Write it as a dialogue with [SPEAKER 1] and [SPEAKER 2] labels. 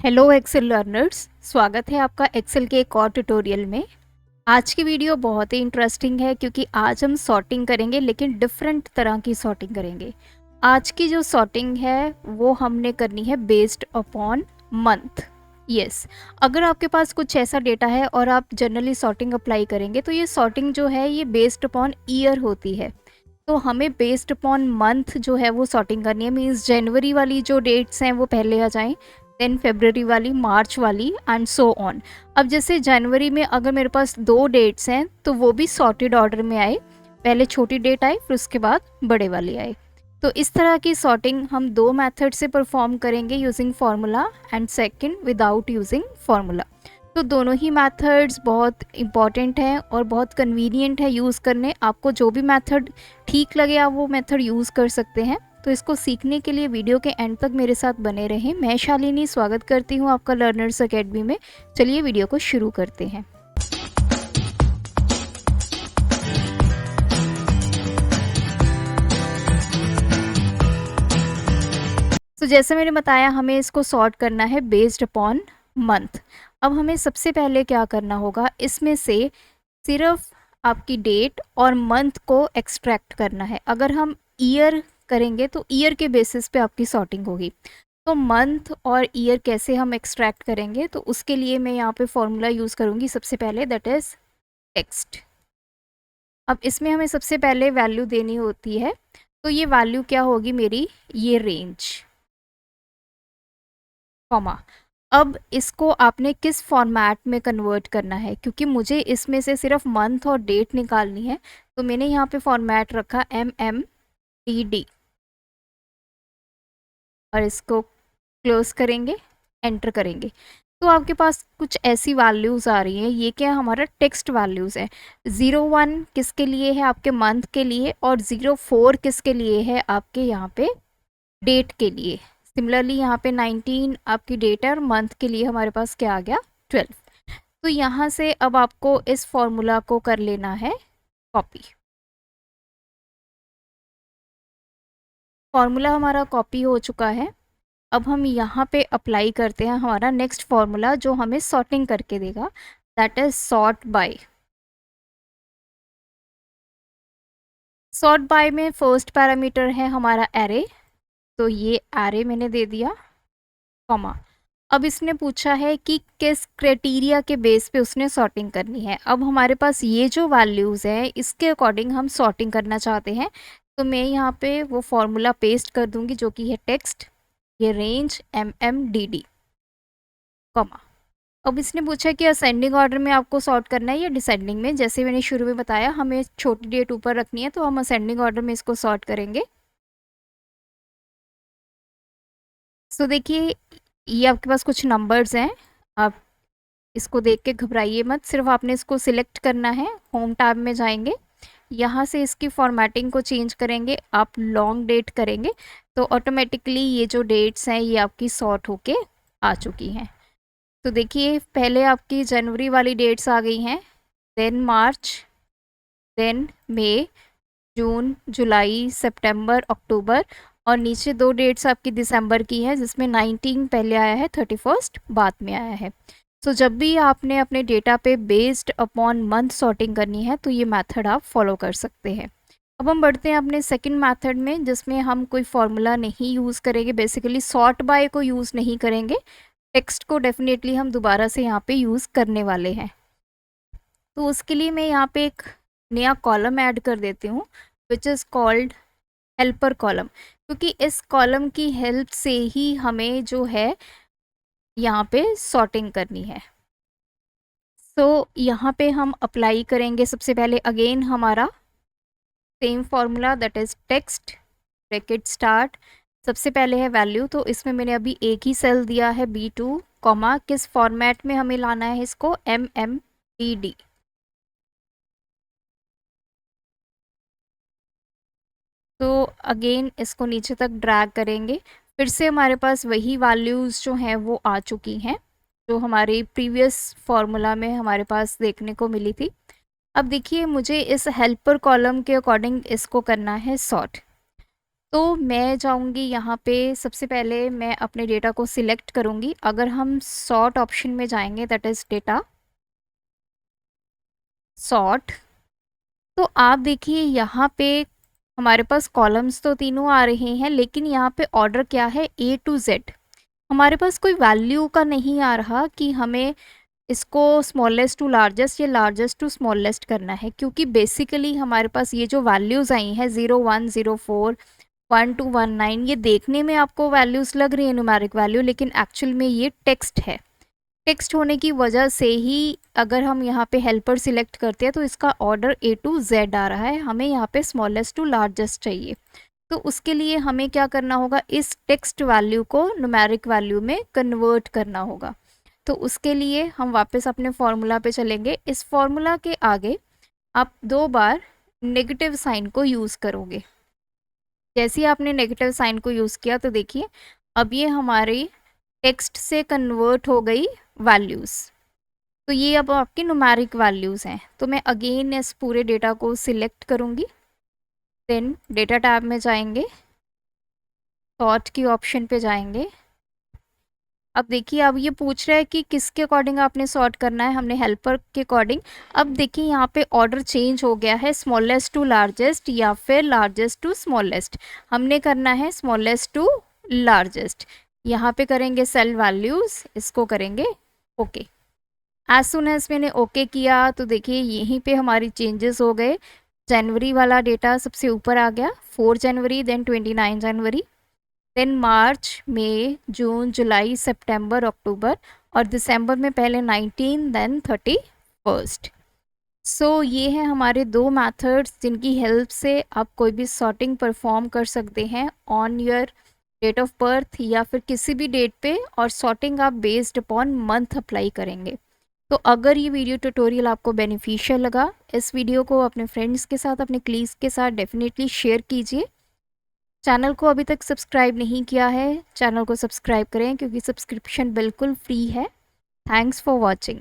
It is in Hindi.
[SPEAKER 1] हेलो एक्सेल लर्नर्स, स्वागत है आपका एक्सेल के एक और ट्यूटोरियल में। आज की वीडियो बहुत ही इंटरेस्टिंग है क्योंकि आज हम सॉर्टिंग करेंगे, लेकिन डिफरेंट तरह की सॉर्टिंग करेंगे। आज की जो सॉर्टिंग है वो हमने करनी है बेस्ड अपॉन मंथ। यस, अगर आपके पास कुछ ऐसा डेटा है और आप जनरली सॉर्टिंग अप्लाई करेंगे तो ये सॉर्टिंग जो है ये बेस्ड अपॉन ईयर होती है। तो हमें बेस्ड अपॉन मंथ जो है वो सॉर्टिंग करनी है। मीन्स जनवरी वाली जो डेट्स हैं वो पहले आ जाएं, देन फेबररी वाली, मार्च वाली एंड सो ऑन। अब जैसे जनवरी में अगर मेरे पास 2 डेट्स हैं तो वो भी सॉर्टेड ऑर्डर में आए, पहले छोटी डेट आए फिर उसके बाद बड़े वाली आए। तो इस तरह की सॉर्टिंग हम 2 मेथड से परफॉर्म करेंगे, using formula and second without using formula. तो दोनों ही मेथड्स बहुत इंपॉर्टेंट हैं और बहुत कन्वीनियंट है यूज़ करने। आपको जो भी मेथड ठीक लगे आप वो मेथड यूज़ कर सकते हैं। तो इसको सीखने के लिए वीडियो के एंड तक मेरे साथ बने रहें। मैं शालिनी स्वागत करती हूँ आपका लर्नर्स अकेडमी में। चलिए वीडियो को शुरू करते हैं। तो जैसे मैंने बताया हमें इसको सॉर्ट करना है बेस्ड अपॉन मंथ। अब हमें सबसे पहले क्या करना होगा, इसमें से सिर्फ आपकी डेट और मंथ को एक्सट्रैक्ट करना है। अगर हम ईयर करेंगे तो ईयर के बेसिस पे आपकी सॉर्टिंग होगी। तो मंथ और ईयर कैसे हम एक्सट्रैक्ट करेंगे, तो उसके लिए मैं यहाँ पे फॉर्मूला यूज़ करूँगी सबसे पहले, दैट इज़ टेक्स्ट। अब इसमें हमें सबसे पहले वैल्यू देनी होती है। तो ये वैल्यू क्या होगी मेरी, ये रेंज, कॉमा। अब इसको आपने किस फॉर्मेट में कन्वर्ट करना है, क्योंकि मुझे इसमें से सिर्फ मंथ और डेट निकालनी है। तो मैंने यहाँ पे फॉर्मेट रखा MMDD और इसको क्लोज करेंगे, एंटर करेंगे। तो आपके पास कुछ ऐसी वैल्यूज़ आ रही हैं। ये क्या, हमारा टेक्स्ट वैल्यूज़ है। 01 किसके लिए है, आपके मंथ के लिए, और 04 किसके लिए है, आपके यहाँ पे डेट के लिए। सिमिलरली यहाँ पे 19 आपकी डेट है और मंथ के लिए हमारे पास क्या आ गया, 12। तो यहाँ से अब आपको इस फॉर्मूला को कर लेना है कॉपी। फॉर्मूला हमारा कॉपी हो चुका है। अब हम यहाँ पे अप्लाई करते हैं हमारा नेक्स्ट फॉर्मूला जो हमें सॉर्टिंग करके देगा, that is sort by. Sort by में फर्स्ट पैरामीटर है हमारा एरे, तो ये एरे मैंने दे दिया, कॉमा। अब इसने पूछा है कि किस क्राइटेरिया के बेस पे उसने सॉर्टिंग करनी है। अब हमारे पास ये जो वैल्यूज़ हैं इसके अकॉर्डिंग हम सॉर्टिंग करना चाहते हैं। तो मैं यहाँ पे वो फॉर्मूला पेस्ट कर दूंगी जो कि है टेक्स्ट, ये रेंज MMDD, कॉमा। अब इसने पूछा कि असेंडिंग ऑर्डर में आपको सॉर्ट करना है या डिसेंडिंग में। जैसे मैंने शुरू में बताया हमें छोटी डेट ऊपर रखनी है, तो हम असेंडिंग ऑर्डर में इसको सॉर्ट करेंगे। सो देखिए ये आपके पास कुछ नंबर्स हैं, आप इसको देख के घबराइए मत। सिर्फ आपने इसको सिलेक्ट करना है, होम टैब में जाएंगे, यहाँ से इसकी फॉर्मेटिंग को चेंज करेंगे, आप लॉन्ग डेट करेंगे तो ऑटोमेटिकली ये जो डेट्स हैं ये आपकी सॉर्ट होके आ चुकी हैं। तो देखिए पहले आपकी जनवरी वाली डेट्स आ गई हैं, देन मार्च, देन मई, जून, जुलाई, सितंबर, अक्टूबर, और नीचे 2 डेट्स आपकी दिसंबर की है जिसमें 19 पहले आया है, 31 बाद में आया है। तो जब भी आपने अपने डेटा पे बेस्ड अपॉन मंथ सॉर्टिंग करनी है तो ये मेथड आप फॉलो कर सकते हैं। अब हम बढ़ते हैं अपने सेकंड मेथड में, जिसमें हम कोई फॉर्मूला नहीं यूज़ करेंगे। बेसिकली सॉर्ट बाय को यूज़ नहीं करेंगे, टेक्स्ट को डेफिनेटली हम दोबारा से यहाँ पे यूज़ करने वाले हैं। तो उसके लिए मैं यहाँ पे एक नया कॉलम ऐड कर देती हूँ which is called helper column, क्योंकि इस कॉलम की हेल्प से ही हमें जो है यहाँ पे सॉर्टिंग करनी है। सो यहाँ पे हम अप्लाई करेंगे सबसे पहले अगेन हमारा same formula, that is text bracket start. सबसे पहले है वैल्यू, तो इसमें मैंने अभी एक ही सेल दिया है B2, कॉमा। किस फॉर्मेट में हमें लाना है इसको, MMDD। तो अगेन इसको नीचे तक ड्रैग करेंगे, फिर से हमारे पास वही वैल्यूज़ जो हैं वो आ चुकी हैं जो हमारे प्रीवियस फार्मूला में हमारे पास देखने को मिली थी। अब देखिए मुझे इस हेल्पर कॉलम के अकॉर्डिंग इसको करना है सॉर्ट। तो मैं जाऊंगी यहाँ पे, सबसे पहले मैं अपने डेटा को सिलेक्ट करूंगी। अगर हम सॉर्ट ऑप्शन में जाएंगे, दैट इज़ डेटा सॉर्ट, तो आप देखिए यहाँ पे हमारे पास कॉलम्स तो तीनों आ रहे हैं, लेकिन यहाँ पे ऑर्डर क्या है, ए टू जेड। हमारे पास कोई वैल्यू का नहीं आ रहा कि हमें इसको स्मॉलेस्ट टू लार्जेस्ट या लार्जेस्ट टू स्मॉलेस्ट करना है, क्योंकि बेसिकली हमारे पास ये जो वैल्यूज़ आई हैं 0104 1219, ये देखने में आपको वैल्यूज़ लग रही है न्यूमेरिक वैल्यू, लेकिन एक्चुअल में ये टेक्स्ट है। टेक्स्ट होने की वजह से ही अगर हम यहाँ पे हेल्पर सिलेक्ट करते हैं तो इसका ऑर्डर ए टू जेड आ रहा है, हमें यहाँ पे स्मॉलेस्ट टू लार्जेस्ट चाहिए। तो उसके लिए हमें क्या करना होगा, इस टेक्स्ट वैल्यू को न्यूमेरिक वैल्यू में कन्वर्ट करना होगा। तो उसके लिए हम वापस अपने फॉर्मूला पे चलेंगे। इस फॉर्मूला के आगे आप 2 बार नेगेटिव साइन को यूज़ करोगे। जैसे ही आपने नेगेटिव साइन को यूज़ किया तो देखिए अब ये हमारी टेक्स्ट से कन्वर्ट हो गई वैल्यूज़। तो ये अब आपकी न्यूमेरिक वैल्यूज़ हैं। तो मैं अगेन इस पूरे डेटा को सिलेक्ट करूँगी, देन डेटा टैब में जाएंगे, सॉर्ट की ऑप्शन पे जाएंगे। अब देखिए अब ये पूछ रहा है कि किसके अकॉर्डिंग आपने सॉर्ट करना है, हमने हेल्पर के अकॉर्डिंग। अब देखिए यहाँ पे ऑर्डर चेंज हो गया है, स्मॉलेस्ट टू लार्जेस्ट या फिर लार्जेस्ट टू स्मॉलेस्ट। हमने करना है स्मॉलेस्ट टू लार्जेस्ट। यहाँ पे करेंगे सेल वैल्यूज़, इसको करेंगे ओके। एज सुन एज मैंने ओके किया तो देखिए यहीं पे हमारी चेंजेस हो गए। जनवरी वाला डेटा सबसे ऊपर आ गया, 4 जनवरी, देन 29 जनवरी, देन मार्च, मई, जून, जुलाई, सितंबर, अक्टूबर, और दिसंबर में पहले 19, देन 31st। सो ये है हमारे 2 मेथड्स जिनकी हेल्प से आप कोई भी सॉर्टिंग परफॉर्म कर सकते हैं on your date of birth या फिर किसी भी डेट पे, और सॉर्टिंग आप बेस्ड अपॉन मंथ अप्लाई करेंगे। तो अगर ये वीडियो ट्यूटोरियल आपको बेनिफिशियल लगा, इस वीडियो को अपने फ्रेंड्स के साथ, अपने कलीग्स के साथ डेफिनेटली शेयर कीजिए। चैनल को अभी तक सब्सक्राइब नहीं किया है, चैनल को सब्सक्राइब करें क्योंकि सब्सक्रिप्शन बिल्कुल फ्री है। Thanks for watching.